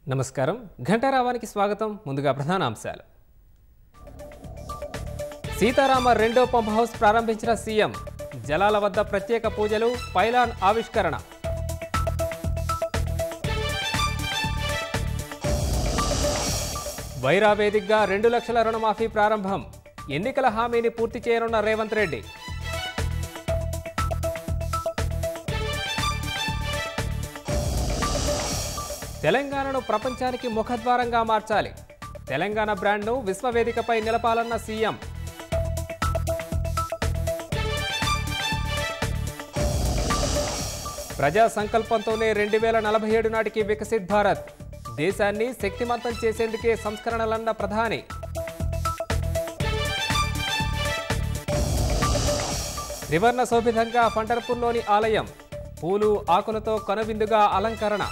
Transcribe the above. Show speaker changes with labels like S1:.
S1: నమస్కారం ఘంటారావానికి స్వాగతం ముందుగా ప్రధాన అంశాలు సీతారామ రెండో పంప్ హౌస్ ప్రారంభించిన సీఎం జలాల వద్ద ప్రత్యేక పూజలు పైలాన్ ఆవిష్కరణ వైరా వేదికగా 2 లక్షల రుణమాఫీ ప్రారంభం ఎన్నికల హామీని పూర్తి చేయనున్న రేవంత్ రెడ్డి తెలంగాణను ప్రపంచానికి ముఖద్వారంగా మార్చాలి తెలంగాణ బ్రాండ్ను విశ్వవేదికపై నిలపాలన్న సీఎం ప్రజా సంకల్పంతోనే 2047 నాటికి వికసిత్ భారత్ దేశాన్ని శక్తిమంతం చేసేందుకే సంస్కరణలన్న ప్రధాని త్రివర్ణ శోభితంగా పంటర్పూర్లోని ఆలయం పూలు ఆకులతో కనువిందుగా అలంకరణ